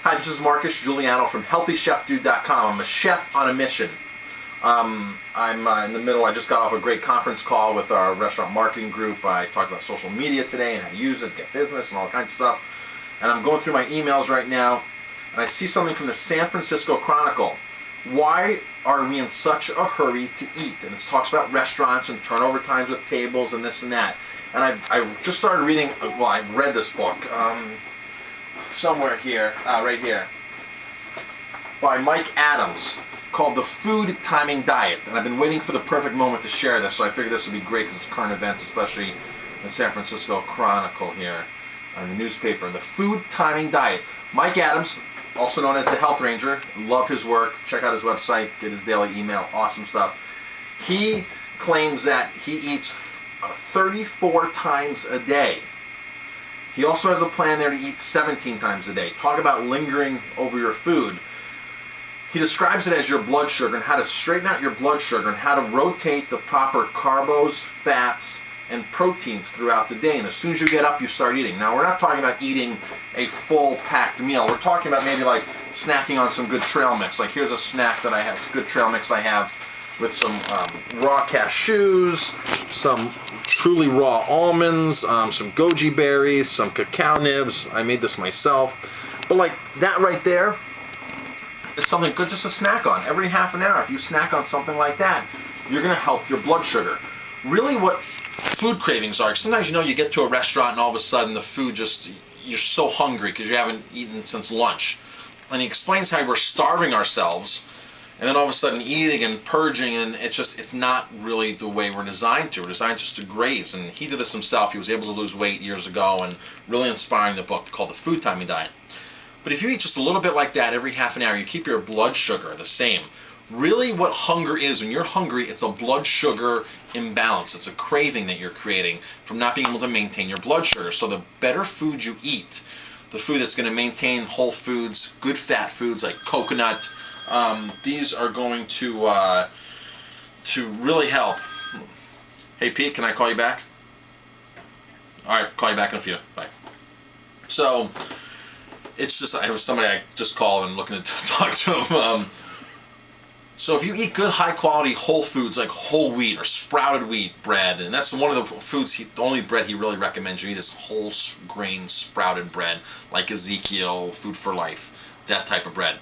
Hi, this is Marcus Guiliano from HealthyChefDude.com. I'm a chef on a mission. I'm in the middle. I just got off a great conference call with our restaurant marketing group. I talked about social media today and how to use it, get business, and all kinds of stuff. And I'm going through my emails right now, and I see something from the San Francisco Chronicle. Why are we in such a hurry to eat? And it talks about restaurants and turnover times with tables and this and that. And I just started reading, well, I've read this book somewhere here, right here, by Mike Adams, called The Food Timing Diet. And I've been waiting for the perfect moment to share this, so I figured this would be great because it's current events, especially in San Francisco Chronicle here, on the newspaper. The Food Timing Diet. Mike Adams, also known as the Health Ranger, love his work. Check out his website, get his daily email, awesome stuff. He claims that he eats 34 times a day. He also has a plan there to eat 17 times a day. Talk about lingering over your food. He describes it as your blood sugar and how to straighten out your blood sugar and how to rotate the proper carbs, fats, and proteins throughout the day. And as soon as you get up, you start eating. Now, we're not talking about eating a full packed meal. We're talking about maybe like snacking on some good trail mix. Like here's a snack that I have, good trail mix I have with some raw cashews, some truly raw almonds, some goji berries, some cacao nibs. I made this myself. But like that right there is something good just to snack on. Every half an hour, if you snack on something like that, you're gonna help your blood sugar. Really what food cravings are, sometimes you get to a restaurant and all of a sudden the food just, you're so hungry because you haven't eaten since lunch. And he explains how we're starving ourselves and then all of a sudden eating and purging, and it's not really the way we're designed to. We're designed just to graze, and he did this himself. He was able to lose weight years ago, and really inspiring the book called The Food Timing Diet. But if you eat just a little bit like that every half an hour, you keep your blood sugar the same. Really what hunger is, when you're hungry, it's a blood sugar imbalance. It's a craving that you're creating from not being able to maintain your blood sugar. So the better food you eat, the food that's going to maintain whole foods, good fat foods like coconut, these are going to really help. Hey Pete, can I call you back? Alright, call you back in a few. Bye. So, it's just, I have somebody I just called and looking to talk to him. So if you eat good high quality whole foods like whole wheat or sprouted wheat bread, and that's one of the foods, the only bread he really recommends you eat is whole grain sprouted bread, like Ezekiel, Food for Life, that type of bread.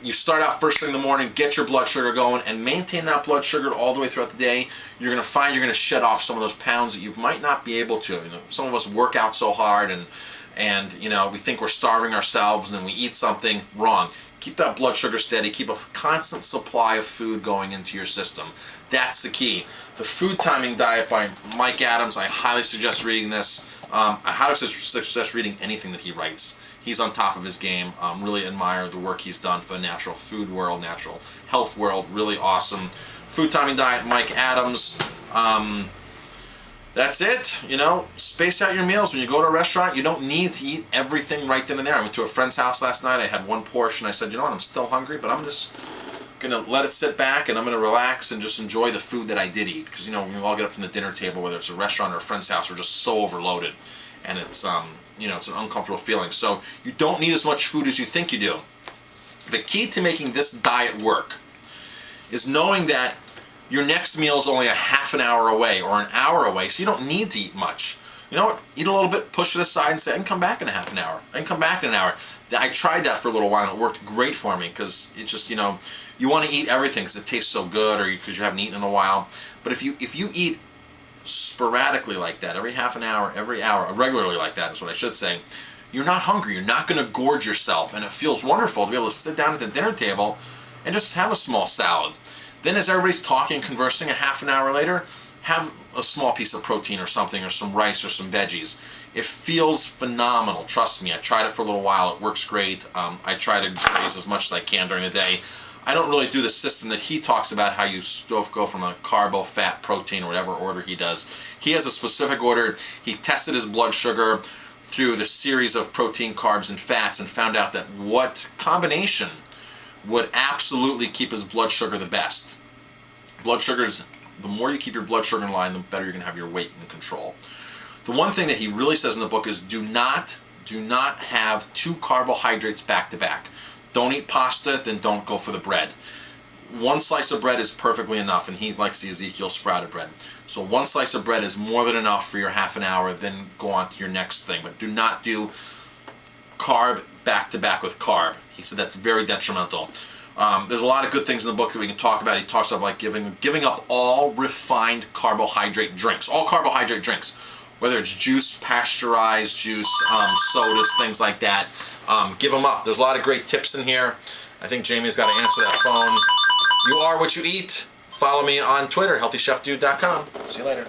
You start out first thing in the morning, get your blood sugar going, and maintain that blood sugar all the way throughout the day. You're going to find you're going to shed off some of those pounds that you might not be able to. Some of us work out so hard and we think we're starving ourselves and we eat something wrong. Keep that blood sugar steady. Keep a constant supply of food going into your system. That's the key. The Food Timing Diet by Mike Adams. I highly suggest reading this. I highly suggest reading anything that he writes. He's on top of his game. Really admire the work he's done for the natural food world, natural health world. Really awesome. Food Timing Diet, Mike Adams. That's it. Space out your meals. When you go to a restaurant, you don't need to eat everything right then and there. I went to a friend's house last night. I had one portion. I said, you know what, I'm still hungry, but I'm just going to let it sit back and I'm going to relax and just enjoy the food that I did eat. Because, when we all get up from the dinner table, whether it's a restaurant or a friend's house, we're just so overloaded. And it's, it's an uncomfortable feeling. So you don't need as much food as you think you do. The key to making this diet work is knowing that your next meal is only a half an hour away or an hour away, so you don't need to eat much. You know what? Eat a little bit, push it aside, and say, I can come back in a half an hour. I can come back in an hour. I tried that for a little while, and it worked great for me because it's just, you want to eat everything because it tastes so good or because you haven't eaten in a while. But if you eat sporadically like that, every half an hour, every hour, regularly like that is what I should say, you're not hungry. You're not going to gorge yourself, and it feels wonderful to be able to sit down at the dinner table and just have a small salad. Then as everybody's talking and conversing a half an hour later, have a small piece of protein or something, or some rice or some veggies. It feels phenomenal, trust me. I tried it for a little while, it works great. I try to graze as much as I can during the day. I don't really do the system that he talks about, how you go from a carbo, fat, protein, or whatever order he does. He has a specific order. He tested his blood sugar through the series of protein, carbs, and fats and found out that what combination would absolutely keep his blood sugar the best. Blood sugars, the more you keep your blood sugar in line, the better you're going to have your weight in control. The one thing that he really says in the book is do not do not have 2 carbohydrates back to back. Don't eat pasta, then don't go for the bread. 1 slice of bread is perfectly enough, and he likes the Ezekiel sprouted bread. So 1 slice of bread is more than enough for your half an hour, then go on to your next thing. But do not do carb back to back with carb. He said that's very detrimental. There's a lot of good things in the book that we can talk about. He talks about like giving up all refined carbohydrate drinks, all carbohydrate drinks, whether it's juice, pasteurized juice, sodas, things like that. Give them up. There's a lot of great tips in here. I think Jamie's got to answer that phone. You are what you eat. Follow me on Twitter, healthychefdude.com. See you later.